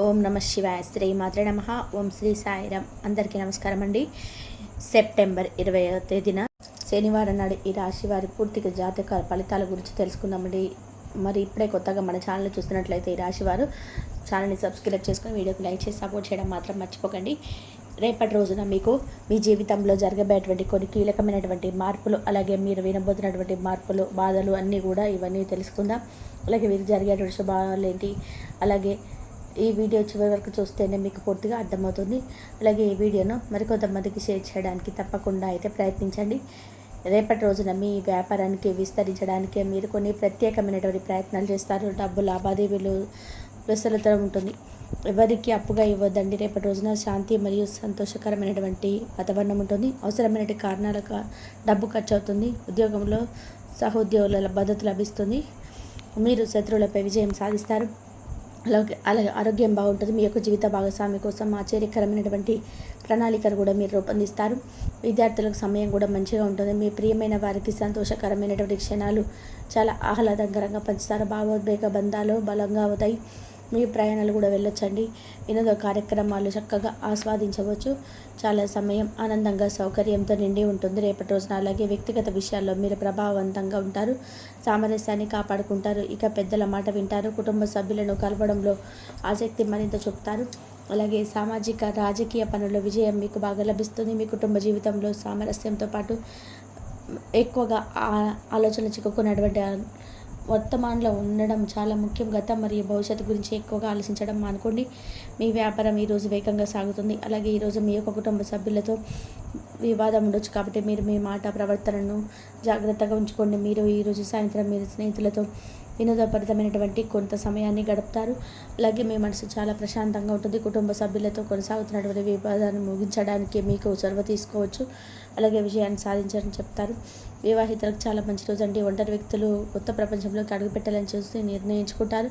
ఓం నమ శివాయ. శ్రీ మాత్రే నమ. ఓం శ్రీ సాయిరామ్. అందరికీ నమస్కారం అండి. సెప్టెంబర్ 20వ తేదీన శనివారం నాడు ఈ రాశి వారి పూర్తిగా జాతక ఫలితాల గురించి తెలుసుకుందామండి. మరి ఇప్పుడే కొత్తగా మన ఛానల్ చూస్తున్నట్లయితే ఈ రాశి వారు ఛానల్ని సబ్స్క్రైబ్ చేసుకొని వీడియోకి లైక్ చేసి సపోర్ట్ చేయడం మాత్రం మర్చిపోకండి. రేపటి రోజున మీకు మీ జీవితంలో జరగబోయేటువంటి కొన్ని కీలకమైనటువంటి మార్పులు, అలాగే మీరు వినబోతున్నటువంటి మార్పులు, బాధలు అన్నీ కూడా ఇవన్నీ తెలుసుకుందాం. అలాగే వీరికి జరిగేటువంటి శుభాలు ఏంటి, అలాగే ఈ వీడియో చివరి వరకు చూస్తేనే మీకు పూర్తిగా అర్థమవుతుంది. అలాగే ఈ వీడియోను మరికొంతమందికి షేర్ చేయడానికి తప్పకుండా అయితే ప్రయత్నించండి. రేపటి రోజున మీ వ్యాపారానికి విస్తరించడానికి మీరు కొన్ని ప్రత్యేకమైనటువంటి ప్రయత్నాలు చేస్తారు. డబ్బు లావాదేవీలు విస్తృతం ఉంటుంది. ఎవరికి అప్పుగా ఇవ్వద్దండి. రేపటి రోజున శాంతి మరియు సంతోషకరమైనటువంటి వాతావరణం ఉంటుంది. అవసరమైనటువంటి కారణాలకు డబ్బు ఖర్చు అవుతుంది. ఉద్యోగంలో సహోద్యోగుల మద్దతు లభిస్తుంది. మీరు శత్రువులపై విజయం సాధిస్తారు. అలాగే ఆరోగ్యం బాగుంటుంది. మీ యొక్క జీవిత భాగస్వామి కోసం ఆశ్చర్యకరమైనటువంటి ప్రణాళికను కూడా మీరు రూపొందిస్తారు. విద్యార్థులకు సమయం కూడా మంచిగా ఉంటుంది. మీ ప్రియమైన వారికి సంతోషకరమైనటువంటి క్షణాలు చాలా ఆహ్లాదకరంగా పంచుతారు. భావోద్వేగ బంధాలు బలంగా అవుతాయి. మీ ప్రయాణాలు కూడా వెళ్ళొచ్చండి. వినోద కార్యక్రమాలు చక్కగా ఆస్వాదించవచ్చు. చాలా సమయం ఆనందంగా సౌకర్యంతో నిండి ఉంటుంది రేపటి రోజున. అలాగే వ్యక్తిగత విషయాల్లో మీరు ప్రభావవంతంగా ఉంటారు. సామరస్యాన్ని కాపాడుకుంటారు. ఇక పెద్దల మాట వింటారు. కుటుంబ సభ్యులను కలవడంలో ఆసక్తి మరింత చూపుతారు. అలాగే సామాజిక రాజకీయ పనుల్లో విజయం మీకు బాగా లభిస్తుంది. మీ కుటుంబ జీవితంలో సామరస్యంతో పాటు ఎక్కువగా ఆలోచన చిక్కుకున్నటువంటి వర్తమానంలో ఉండడం చాలా ముఖ్యం. గతం మరియు భవిష్యత్తు గురించి ఎక్కువగా ఆలోచించడం మానుకోండి. మీ వ్యాపారం ఈరోజు వేగంగా సాగుతుంది. అలాగే ఈరోజు మీ యొక్క కుటుంబ సభ్యులతో వివాదం ఉండొచ్చు, కాబట్టి మీరు మీ మాట ప్రవర్తనను జాగ్రత్తగా ఉంచుకోండి. మీరు ఈరోజు సాయంత్రం మీరు స్నేహితులతో వినోదభరితమైనటువంటి కొంత సమయాన్ని గడుపుతారు. అలాగే మీ మనసు చాలా ప్రశాంతంగా ఉంటుంది. కుటుంబ సభ్యులతో కొనసాగుతున్నటువంటి వివాదాన్ని ముగించడానికి మీకు చొరవ తీసుకోవచ్చు. అలాగే విజయాన్ని సాధించాలని చెప్తారు. వివాహితులకు చాలా మంచి రోజు అండి. ఒంటరి వ్యక్తులు కొత్త ప్రపంచంలోకి అడుగుపెట్టాలని చూసి నిర్ణయించుకుంటారు.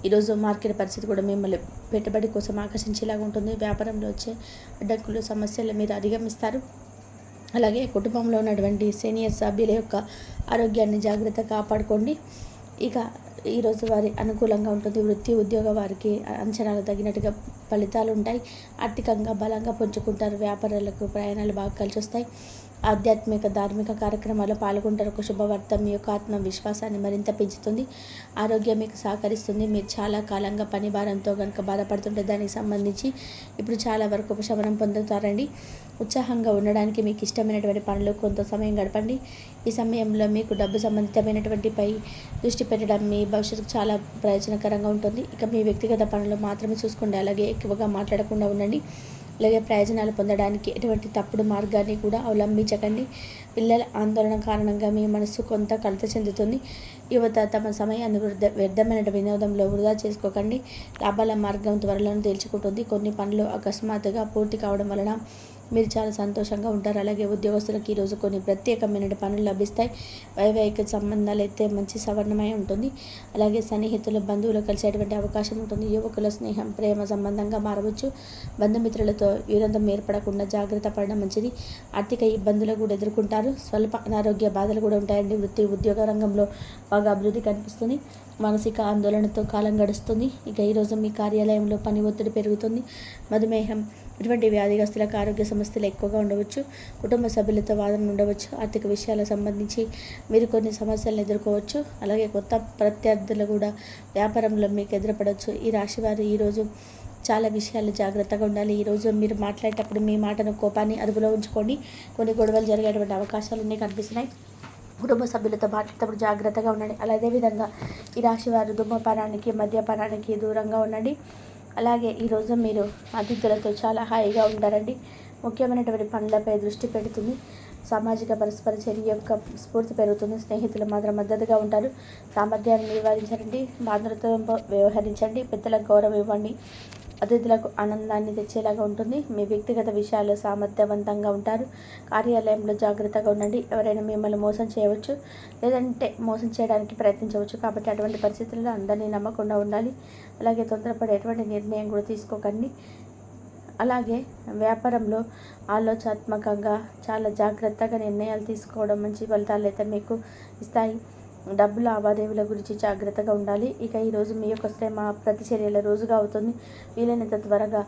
ఈరోజు మార్కెట్ పరిస్థితి కూడా మిమ్మల్ని పెట్టుబడి కోసం ఆకర్షించేలాగా ఉంటుంది. వ్యాపారంలో వచ్చే అడ్డంకులు, సమస్యలు మీరు అధిగమిస్తారు. అలాగే కుటుంబంలో ఉన్నటువంటి సీనియర్ సభ్యుల యొక్క ఆరోగ్యాన్ని జాగ్రత్తగా కాపాడుకోండి. ఇక ఈరోజు వారి అనుకూలంగా ఉంటుంది. వృత్తి ఉద్యోగ వారికి అంచనాలు తగినట్టుగా ఫలితాలు ఉంటాయి. ఆర్థికంగా బలంగా పుంజుకుంటారు. వ్యాపారాలకు ప్రయాణాలు బాగా కలిసి వస్తాయి. ఆధ్యాత్మిక ధార్మిక కార్యక్రమాల్లో పాల్గొంటారు. ఒక శుభవార్త మీ యొక్క ఆత్మవిశ్వాసాన్ని మరింత పెంచుతుంది. ఆరోగ్యం మీకు సహకరిస్తుంది. మీరు చాలా కాలంగా పని భారంతో కనుక బాధపడుతుంటే దానికి సంబంధించి ఇప్పుడు చాలా వరకు ఉపశమనం పొందుతారండి. ఉత్సాహంగా ఉండడానికి మీకు ఇష్టమైనటువంటి పనులు కొంత సమయం గడపండి. ఈ సమయంలో మీకు డబ్బు సంబంధితమైనటువంటి పై దృష్టి పెట్టడం మీ భవిష్యత్తుకు చాలా ప్రయోజనకరంగా ఉంటుంది. ఇక మీ వ్యక్తిగత పనులు మాత్రమే చూసుకోండి. అలాగే ఎక్కువగా మాట్లాడకుండా ఉండండి. అలాగే ప్రయోజనాలు పొందడానికి ఎటువంటి తప్పుడు మార్గాన్ని కూడా అవలంబించకండి. పిల్లల ఆందోళన కారణంగా మీ మనసు కొంత కలత చెందుతుంది. యువత తమ సమయాన్ని వ్యర్థమైన వినోదంలో వృధా చేసుకోకండి. లాభాల మార్గం త్వరలో తేల్చుకుంటుంది. కొన్ని పనులు అకస్మాత్తుగా పూర్తి కావడం వలన మీరు చాలా సంతోషంగా ఉంటారు. అలాగే ఉద్యోగస్తులకు ఈరోజు కొన్ని ప్రత్యేకమైన పనులు లభిస్తాయి. వైవాహిక సంబంధాలు అయితే మంచి సవర్ణమై ఉంటుంది. అలాగే సన్నిహితులు బంధువులు కలిసేటువంటి అవకాశం ఉంటుంది. యువకుల స్నేహం ప్రేమ సంబంధంగా మారవచ్చు. బంధుమిత్రులతో విరోధం ఏర్పడకుండా జాగ్రత్త పడడం మంచిది. ఆర్థిక ఇబ్బందులు కూడా ఎదుర్కొంటారు. స్వల్ప అనారోగ్య బాధలు కూడా ఉంటాయండి. వృత్తి ఉద్యోగ రంగంలో బాగా అభివృద్ధి కనిపిస్తుంది. మానసిక ఆందోళనతో కాలం గడుస్తుంది. ఇక ఈరోజు మీ కార్యాలయంలో పని ఒత్తిడి పెరుగుతుంది. మధుమేహం ఇటువంటి వ్యాధిగ్రస్తులకు ఆరోగ్య సమస్యలు ఎక్కువగా ఉండవచ్చు. కుటుంబ సభ్యులతో వాదన ఉండవచ్చు. ఆర్థిక విషయాలకు సంబంధించి మీరు కొన్ని సమస్యలను ఎదుర్కోవచ్చు. అలాగే కొత్త ప్రత్యర్థులు కూడా వ్యాపారంలో మీకు ఎదురుపడవచ్చు. ఈ రాశి వారు ఈరోజు చాలా విషయాలు జాగ్రత్తగా ఉండాలి. ఈరోజు మీరు మాట్లాడేటప్పుడు మీ మాటను కోపాన్ని అదుపులో ఉంచుకోండి. కొన్ని గొడవలు జరిగేటువంటి అవకాశాలు అన్నీ కనిపిస్తున్నాయి. కుటుంబ సభ్యులతో మాట్లాడేటప్పుడు జాగ్రత్తగా ఉండండి. అదేవిధంగా ఈ రాశి వారు ధూమపానానికి మద్యపానానికి దూరంగా ఉండండి. అలాగే ఈరోజు మీరు అతిథులతో చాలా హాయిగా ఉంటారండి. ముఖ్యమైనటువంటి పనులపై దృష్టి పెడుతుంది. సామాజిక పరస్పర చర్య యొక్క స్ఫూర్తి పెరుగుతుంది. స్నేహితులు మాత్రం మద్దతుగా ఉంటారు. సామర్థ్యాన్ని నివారించండి. బాధ్యతతో వ్యవహరించండి. పెద్దలకు గౌరవం ఇవ్వండి. అతిథులకు ఆనందాన్ని తెచ్చేలాగా ఉంటుంది. మీ వ్యక్తిగత విషయాల్లో సామర్థ్యవంతంగా ఉంటారు. కార్యాలయంలో జాగ్రత్తగా ఉండండి. ఎవరైనా మిమ్మల్ని మోసం చేయవచ్చు, లేదంటే మోసం చేయడానికి ప్రయత్నించవచ్చు. కాబట్టి అటువంటి పరిస్థితుల్లో అందరినీ నమ్మకుండా ఉండాలి. అలాగే తొందరపడి ఎటువంటి నిర్ణయం కూడా తీసుకోకండి. అలాగే వ్యాపారంలో ఆలోచనాత్మకంగా చాలా జాగ్రత్తగా నిర్ణయాలు తీసుకోవడం మంచి ఫలితాలు అయితే మీకు ఇస్తాయి. డబ్బు లావాదేవీల గురించి జాగ్రత్తగా ఉండాలి. ఇక ఈరోజు మీ యొక్క శ్రమ ప్రతిచర్యల రోజుగా అవుతుంది. వీలైనంత త్వరగా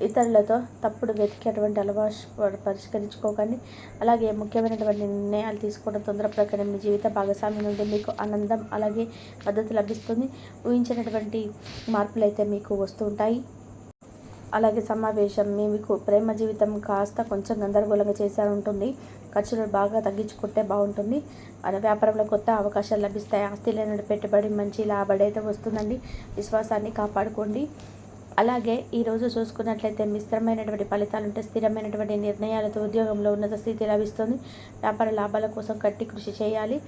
ఇతరులతో తప్పుడు వెతికేటువంటి అలవాటు పరిష్కరించుకోకండి. అలాగే ముఖ్యమైనటువంటి నిర్ణయాలు తీసుకోవడం తొందరపడకండి. మీ జీవిత భాగస్వామి నుండి మీకు ఆనందం అలాగే మద్దతు లభిస్తుంది. ఊహించినటువంటి మార్పులు అయితే మీకు వస్తూ ఉంటాయి. అలాగే సమావేశం మీకు ప్రేమ జీవితం కాస్త కొంచెం గందరగోళంగా చేసే ఉంటుంది. ఖర్చులు బాగా తగ్గించుకుంటే బాగుంటుంది. వ్యాపారంలో కొత్త అవకాశాలు లభిస్తాయి. ఆస్తి లేని పెట్టుబడి మంచి లాభడి అయితే వస్తుందండి. విశ్వాసాన్ని కాపాడుకోండి. అలాగే ఈరోజు చూసుకున్నట్లయితే మిశ్రమైనటువంటి ఫలితాలు ఉంటే స్థిరమైనటువంటి నిర్ణయాలతో ఉద్యోగంలో ఉన్నత స్థితి లభిస్తుంది. వ్యాపార లాభాల కోసం గట్టి కృషి చేయాలి.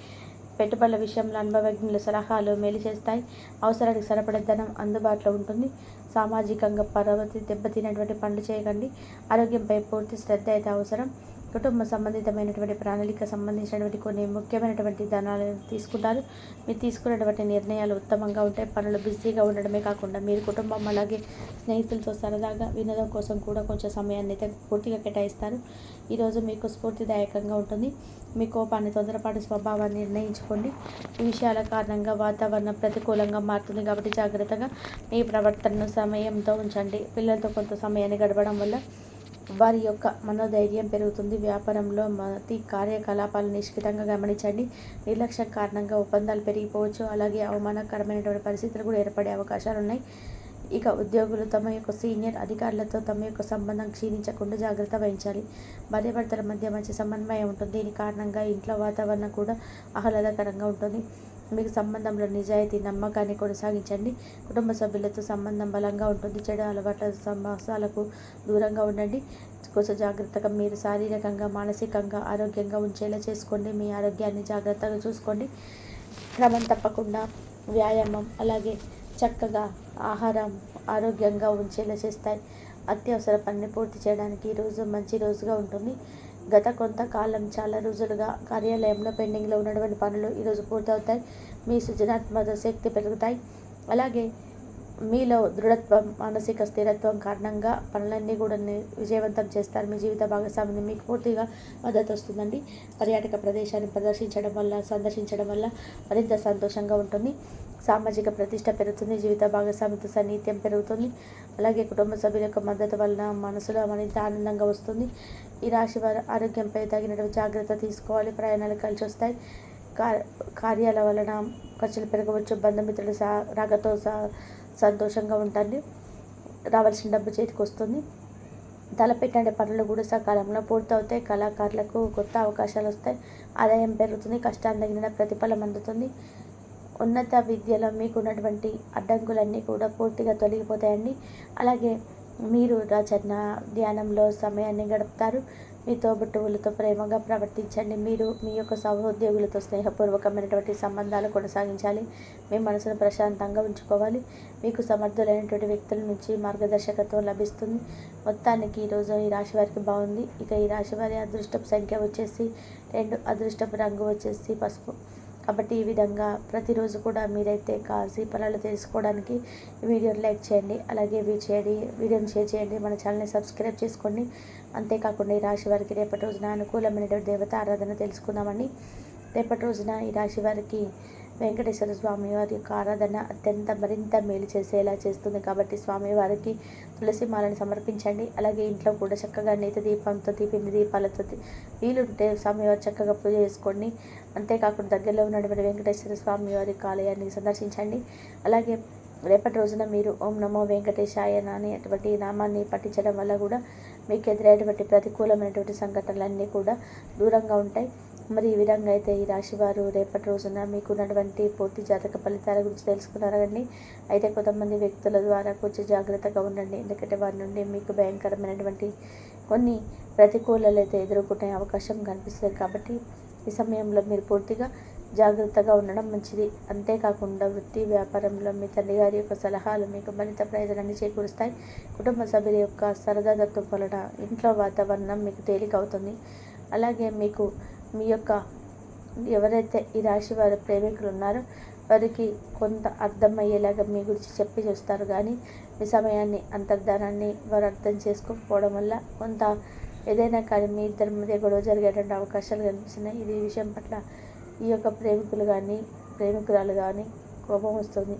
పెట్టుబడుల విషయంలో అనుభవజ్ఞుల సలహాలు మేలు చేస్తాయి. అవసరానికి సరిపడే ధనం అందుబాటులో ఉంటుంది. సామాజికంగా పరవతి దెబ్బతినటువంటి పనులు చేయకండి. ఆరోగ్యంపై పూర్తి శ్రద్ధ అయితే అవసరం. కుటుంబ సంబంధితమైనటువంటి ప్రణాళిక సంబంధించినటువంటి కొన్ని ముఖ్యమైనటువంటి ధనాలు తీసుకుంటారు. మీరు తీసుకున్నటువంటి నిర్ణయాలు ఉత్తమంగా ఉంటాయి. పనులు బిజీగా ఉండడమే కాకుండా మీరు కుటుంబం అలాగే స్నేహితులతో సరదాగా వినోదం కోసం కూడా కొంచెం సమయాన్ని అయితే పూర్తిగా కేటాయిస్తారు. ఈరోజు మీకు స్ఫూర్తిదాయకంగా ఉంటుంది. మీ కోపాన్ని తొందరపాటు స్వభావాన్ని నిర్ణయించుకోండి. ఈ విషయాల కారణంగా వాతావరణం ప్రతికూలంగా మారుతుంది కాబట్టి జాగ్రత్తగా మీ ప్రవర్తనను సమయంతో ఉంచండి. పిల్లలతో కొంత సమయాన్ని గడపడం వల్ల వారి యొక్క మనోధైర్యం పెరుగుతుంది. వ్యాపారంలో ప్రతి కార్యకలాపాలను నిష్కృతంగా గమనించండి. నిర్లక్ష్యం కారణంగా ఒప్పందాలు పెరిగిపోవచ్చు. అలాగే అవమానకరమైనటువంటి పరిస్థితులు కూడా ఏర్పడే అవకాశాలు ఉన్నాయి. ఇక ఉద్యోగులు తమ యొక్క సీనియర్ అధికారులతో తమ యొక్క సంబంధం క్షీణించకుండా జాగ్రత్త వహించాలి. భార్యాభర్తల మధ్య మంచి సమన్వయం ఉంటుంది. దీని కారణంగా ఇంట్లో వాతావరణం కూడా ఆహ్లాదకరంగా ఉంటుంది. మీకు సంబంధంలో నిజాయితీ నమ్మకాన్ని కొనసాగించండి. కుటుంబ సభ్యులతో సంబంధం బలంగా ఉంటుంది. చెడు అలవాట్ల సమస్యలకు దూరంగా ఉండండి. కొంచెం జాగ్రత్తగా మీరు శారీరకంగా మానసికంగా ఆరోగ్యంగా ఉంచేలా చేసుకోండి. మీ ఆరోగ్యాన్ని జాగ్రత్తగా చూసుకోండి. క్రమం తప్పకుండా వ్యాయామం అలాగే చక్కగా ఆహారం ఆరోగ్యంగా ఉంచేలా చేస్తాయి. అత్యవసర పనిని పూర్తి చేయడానికి ఈరోజు మంచి రోజుగా ఉంటుంది. గత కొంతకాలం చాలా రోజులుగా కార్యాలయంలో పెండింగ్లో ఉన్నటువంటి పనులు ఈరోజు పూర్తవుతాయి. మీ సృజనాత్మక శక్తి పెరుగుతాయి. అలాగే మీలో దృఢత్వం మానసిక స్థిరత్వం కారణంగా పనులన్నీ కూడా విజయవంతం చేస్తారు. మీ జీవిత భాగస్వామిని మీకు పూర్తిగా మద్దతు వస్తుందండి. పర్యాటక ప్రదేశాన్ని సందర్శించడం వల్ల మరింత సంతోషంగా ఉంటుంది. సామాజిక ప్రతిష్ట పెరుగుతుంది. జీవిత భాగస్వామితో సన్నిహిత్యం పెరుగుతుంది. అలాగే కుటుంబ సభ్యుల యొక్క మద్దతు వలన మనసులో మరింత ఆనందంగా వస్తుంది. ఈ రాశి వారు ఆరోగ్యంపై తగినటువంటి జాగ్రత్త తీసుకోవాలి. ప్రయాణాలు కలిసి వస్తాయి. కార్యాల వలన ఖర్చులు పెరగవచ్చు. బంధుమిత్రుల రాకతో సంతోషంగా ఉంటుంది. రావాల్సిన డబ్బు చేతికి వస్తుంది. తలపెట్టే పనులు కూడా సకాలంలో పూర్తవుతాయి. కళాకారులకు కొత్త అవకాశాలు వస్తాయి. ఆదాయం పెరుగుతుంది. కష్టాన్ని తగిన ప్రతిఫలం అందుతుంది. ఉన్నత విద్యలో మీకున్నటువంటి అడ్డంకులన్నీ కూడా పూర్తిగా తొలగిపోతాయండి. అలాగే మీరు రచన ధ్యానంలో సమయాన్ని గడుపుతారు. మీ తోబుట్టువులతో ప్రేమగా ప్రవర్తించండి. మీరు మీ యొక్క సహోద్యోగులతో స్నేహపూర్వకమైనటువంటి సంబంధాలు కొనసాగించాలి. మీ మనసును ప్రశాంతంగా ఉంచుకోవాలి. మీకు సమర్థులైనటువంటి వ్యక్తుల నుంచి మార్గదర్శకత్వం లభిస్తుంది. మొత్తానికి ఈరోజు ఈ రాశి వారికి బాగుంది. ఇక ఈ రాశి వారి అదృష్టపు సంఖ్య వచ్చేసి 2, అదృష్టపు రంగు వచ్చేసి పసుపు. కాబట్టి ఈ విధంగా ప్రతిరోజు కూడా మీరైతే కాసి ఫలాలు తెలుసుకోవడానికి ఈ వీడియోని లైక్ చేయండి. అలాగే వీడియోని షేర్ చేయండి. మన ఛానల్ని సబ్స్క్రైబ్ చేసుకోండి. అంతేకాకుండా ఈ రాశి వారికి రేపటి రోజున అనుకూలమైనటువంటి దేవత ఆరాధన తెలుసుకుందామండి. రేపటి రోజున ఈ రాశి వారికి వెంకటేశ్వర స్వామి వారి యొక్క ఆరాధన మరింత మేలు చేసేలా చేస్తుంది. కాబట్టి స్వామివారికి తులసి మాలను సమర్పించండి. అలాగే ఇంట్లో కూడా చక్కగా నేతి దీపంతో పిండి దీపాలతో వీలుంటే స్వామివారు చక్కగా పూజ చేసుకోండి. అంతేకాకుండా దగ్గరలో ఉన్నటువంటి వెంకటేశ్వర స్వామి వారి ఆలయాన్ని సందర్శించండి. అలాగే రేపటి రోజున మీరు ఓం నమో వెంకటేశాయ అనేటువంటి నామాన్ని పఠించడం వల్ల కూడా మీకు ఎదురైనటువంటి ప్రతికూలమైనటువంటి సంఘటనలన్నీ కూడా దూరంగా ఉంటాయి. మరి ఈ విధంగా అయితే ఈ రాశివారు రేపటి రోజున మీకు ఉన్నటువంటి పూర్తి జాతక ఫలితాల గురించి తెలుసుకున్నారండి. అయితే కొంతమంది వ్యక్తుల ద్వారా కొంచెం జాగ్రత్తగా ఉండండి. ఎందుకంటే వారి నుండి మీకు భయంకరమైనటువంటి కొన్ని ప్రతికూలలు అయితే ఎదుర్కొనే అవకాశం కనిపిస్తుంది. కాబట్టి ఈ సమయంలో మీరు పూర్తిగా జాగ్రత్తగా ఉండడం మంచిది. అంతేకాకుండా వృత్తి వ్యాపారంలో మీ తండ్రి గారి యొక్క సలహాలు మీకు మరింత ప్రయోజనాన్ని చేకూరుస్తాయి. కుటుంబ సభ్యుల యొక్క సరదాదత్వం వలన ఇంట్లో వాతావరణం మీకు తేలిక అవుతుంది. అలాగే మీకు మీ యొక్క ఎవరైతే ఈ రాశి వారి ప్రేమికులు ఉన్నారో వారికి కొంత అర్థమయ్యేలాగా మీ గురించి చెప్పి చూస్తారు. కానీ మీ సమయాన్ని అంతర్ధానాన్ని వారు అర్థం చేసుకోకపోవడం వల్ల కొంత ఏదైనా కానీ మీ ఇద్దరి మధ్య గొడవ జరిగేటువంటి అవకాశాలు కనిపిస్తున్నాయి. ఇది విషయం పట్ల ఈ యొక్క ప్రేమికులు కానీ ప్రేమికురాలు కానీ కోపం వస్తుంది.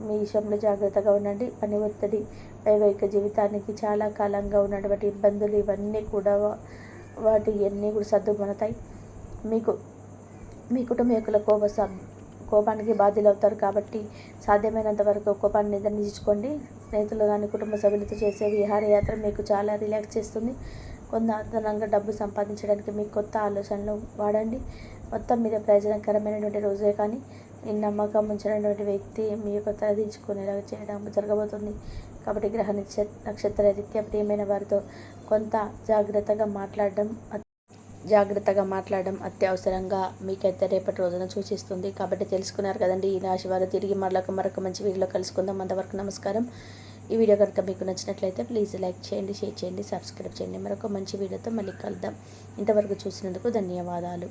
మీ విషయంలో జాగ్రత్తగా ఉండండి. పని ఒత్తిడి, వైవాహిక జీవితానికి చాలా కాలంగా ఉన్నటువంటి ఇబ్బందులు ఇవన్నీ కూడా వాటి అన్నీ కూడా సర్దుమణుతాయి. మీ కుటుంబీకుల కోపానికి బాధ్యులవుతారు కాబట్టి సాధ్యమైనంత వరకు కోపాన్ని నియంత్రించుకోండి. స్నేహితులు కానీ కుటుంబ సభ్యులతో చేసే విహారయాత్ర మీకు చాలా రిలాక్స్ చేస్తుంది. కొంత అదనంగా డబ్బు సంపాదించడానికి మీ కొత్త ఆలోచనలు వాడండి. మొత్తం మీద ప్రయోజనకరమైనటువంటి రోజే, కానీ ఈ నమ్మకం ఉంచినటువంటి వ్యక్తి మీ యొక్క తలదించుకునేలా చేయడం జరగబోతుంది. కాబట్టి గ్రహ నక్షత్ర రీత్యా ప్రియమైన వారితో కొంత జాగ్రత్తగా మాట్లాడడం అత్యవసరంగా మీకైతే రేపటి రోజున సూచిస్తుంది. కాబట్టి తెలుసుకున్నారు కదండి. ఈ రాశి వారు తిరిగి మరొక మంచి వీడియోలో కలుసుకుందాం. అంతవరకు నమస్కారం. ఈ వీడియో కనుక మీకు నచ్చినట్లయితే ప్లీజ్ లైక్ చేయండి, షేర్ చేయండి, సబ్స్క్రైబ్ చేయండి. మరొక మంచి వీడియోతో మళ్ళీ కలుద్దాం. ఇంతవరకు చూసినందుకు ధన్యవాదాలు.